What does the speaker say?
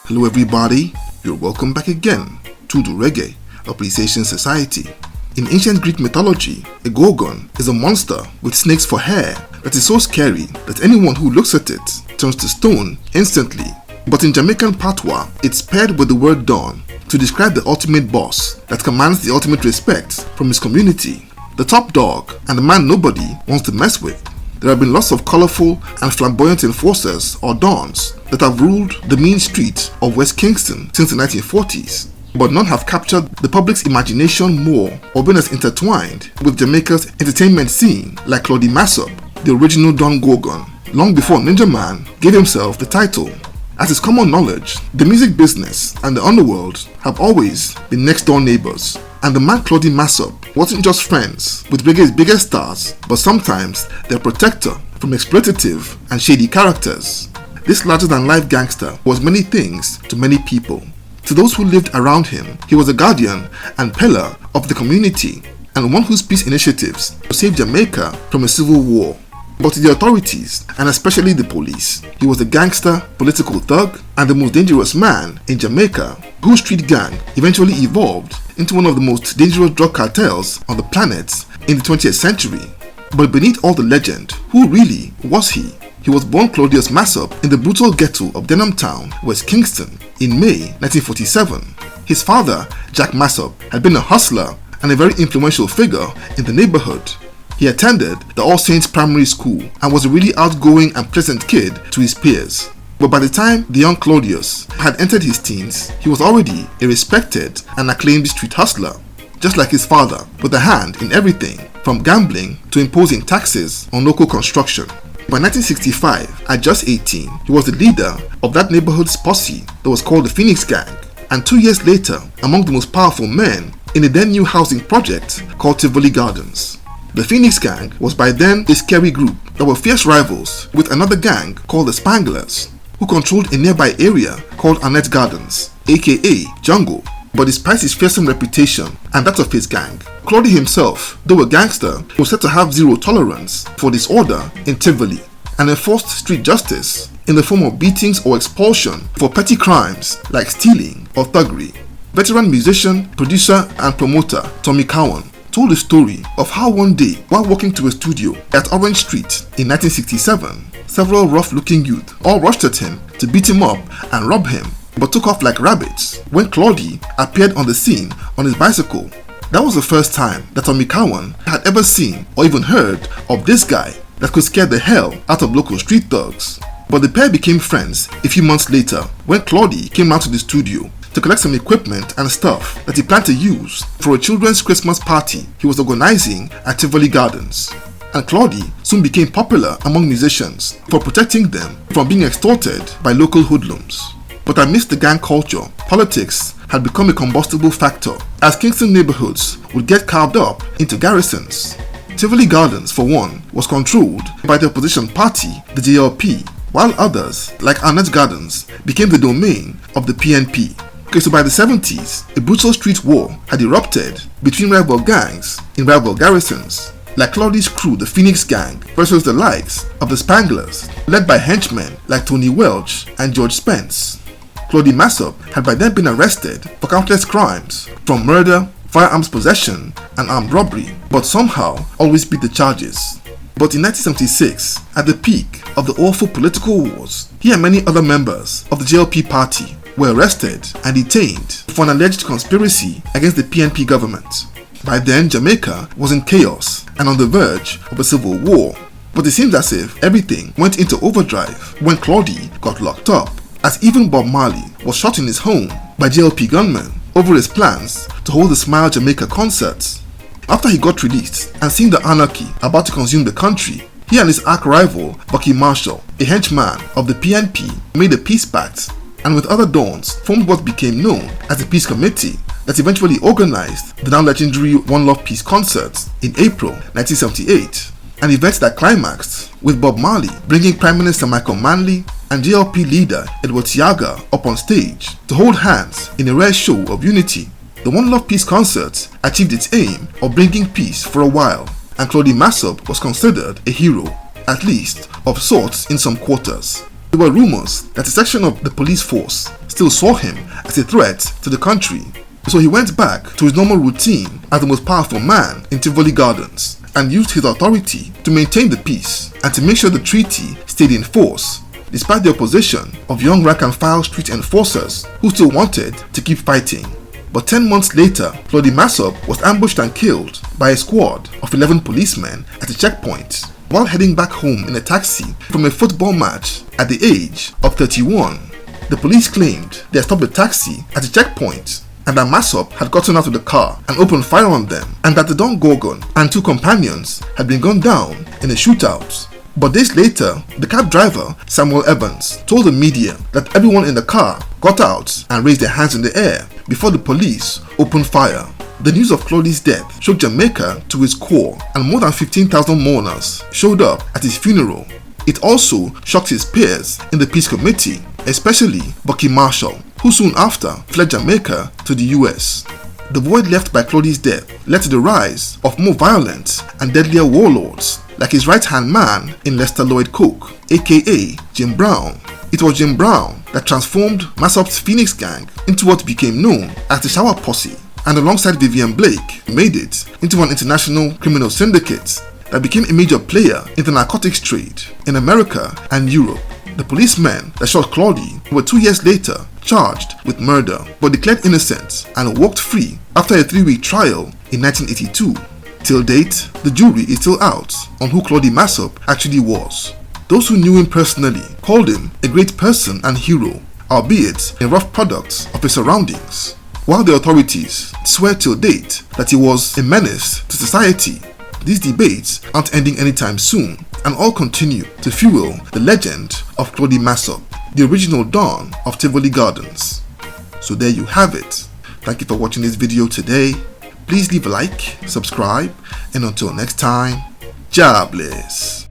Hello everybody, you're welcome back again to the Reggae Appreciation Society. In ancient Greek mythology, a Gorgon is a monster with snakes for hair that is so scary that anyone who looks at it turns to stone instantly. But in Jamaican patois, it's paired with the word Don to describe the ultimate boss that commands the ultimate respect from his community, the top dog and the man nobody wants to mess with. There have been lots of colorful and flamboyant enforcers or dons that have ruled the mean street of West Kingston since the 1940s, but none have captured the public's imagination more or been as intertwined with Jamaica's entertainment scene like Claudie Massop, the original Don Gorgon, long before Ninja Man gave himself the title. As is common knowledge, the music business and the underworld have always been next-door neighbors, and the man Claudie Massop wasn't just friends with Reggae's biggest stars, but sometimes their protector from exploitative and shady characters. This larger-than-life gangster was many things to many people. To those who lived around him, he was a guardian and pillar of the community, and one whose peace initiatives saved Jamaica from a civil war. But to the authorities, and especially the police, he was a gangster, political thug, and the most dangerous man in Jamaica, whose street gang eventually evolved into one of the most dangerous drug cartels on the planet in the 20th century. But beneath all the legend, who really was he? He was born Claudius Massop in the brutal ghetto of Denham Town, West Kingston, in May 1947. His father, Jack Massop, had been a hustler and a very influential figure in the neighborhood. He attended the All Saints Primary School and was a really outgoing and pleasant kid to his peers. But by the time the young Claudius had entered his teens, he was already a respected and acclaimed street hustler, just like his father, with a hand in everything from gambling to imposing taxes on local construction. By 1965, at just 18, he was the leader of that neighborhood's posse that was called the Phoenix Gang, and 2 years later, among the most powerful men in a then new housing project called Tivoli Gardens. The Phoenix Gang was by then a scary group that were fierce rivals with another gang called the Spanglers, who controlled a nearby area called Annette Gardens, aka Jungle. But despite his fearsome reputation and that of his gang, Claudie himself, though a gangster, was said to have zero tolerance for disorder in Tivoli and enforced street justice in the form of beatings or expulsion for petty crimes like stealing or thuggery. Veteran musician, producer and promoter Tommy Cowan told the story of how one day, while walking to a studio at Orange Street in 1967, several rough-looking youth all rushed at him to beat him up and rob him, but took off like rabbits when Claudie appeared on the scene on his bicycle. That was the first time that Tommy Cowan had ever seen or even heard of this guy that could scare the hell out of local street thugs. But the pair became friends a few months later when Claudie came out to the studio to collect some equipment and stuff that he planned to use for a children's Christmas party he was organizing at Tivoli Gardens. And Claudie soon became popular among musicians for protecting them from being extorted by local hoodlums. But amidst the gang culture, politics had become a combustible factor as Kingston neighborhoods would get carved up into garrisons. Tivoli Gardens, for one, was controlled by the opposition party, the JLP, while others, like Annette Gardens, became the domain of the PNP. So by the 70s, a brutal street war had erupted between rival gangs in rival garrisons, like Claudie's crew, the Phoenix Gang, versus the likes of the Spanglers, led by henchmen like Tony Welch and George Spence. Claudie Massop had by then been arrested for countless crimes, from murder, firearms possession, and armed robbery, but somehow always beat the charges. But in 1976, at the peak of the awful political wars, he and many other members of the JLP party were arrested and detained for an alleged conspiracy against the PNP government. By then, Jamaica was in chaos and on the verge of a civil war. But it seems as if everything went into overdrive when Claudie got locked up, as even Bob Marley was shot in his home by JLP gunmen over his plans to hold the Smile Jamaica concerts. After he got released and seeing the anarchy about to consume the country, he and his arch-rival Bucky Marshall, a henchman of the PNP, made a peace pact and with other dons formed what became known as the Peace Committee that eventually organized the now legendary One Love Peace concerts in April 1978, an event that climaxed with Bob Marley bringing Prime Minister Michael Manley and JLP leader Edward Tiaga up on stage to hold hands in a rare show of unity. The One Love Peace concerts achieved its aim of bringing peace for a while, and Claudie Massop was considered a hero, at least of sorts in some quarters. There were rumors that a section of the police force still saw him as a threat to the country. So he went back to his normal routine as the most powerful man in Tivoli Gardens and used his authority to maintain the peace and to make sure the treaty stayed in force, despite the opposition of young rank-and-file street enforcers who still wanted to keep fighting. But 10 months later, Claudie Massop was ambushed and killed by a squad of 11 policemen at a checkpoint while heading back home in a taxi from a football match at the age of 31. The police claimed they had stopped the taxi at a checkpoint and that Massop had gotten out of the car and opened fire on them, and that the Don Gorgon and 2 companions had been gunned down in a shootout. But days later, the cab driver, Samuel Evans, told the media that everyone in the car got out and raised their hands in the air before the police opened fire. The news of Claudie's death shook Jamaica to its core, and more than 15,000 mourners showed up at his funeral. It also shocked his peers in the peace committee, especially Bucky Marshall, who soon after fled Jamaica to the US. The void left by Claudie's death led to the rise of more violent and deadlier warlords, like his right-hand man in Lester Lloyd Coke, aka Jim Brown. It was Jim Brown that transformed Massop's Phoenix gang into what became known as the Shower Posse, and alongside Vivian Blake made it into an international criminal syndicate that became a major player in the narcotics trade in America and Europe. The policemen that shot Claudie were 2 years later charged with murder but declared innocent and walked free after a 3-week trial in 1982. Till date, the jury is still out on who Claudie Massop actually was. Those who knew him personally called him a great person and hero, albeit a rough product of his surroundings, while the authorities swear till date that he was a menace to society. These debates aren't ending anytime soon, and all continue to fuel the legend of Claudie Massop, the original Don of Tivoli Gardens. So there you have it. Thank you for watching this video today. Please leave a like, subscribe, and until next time, Jah bless.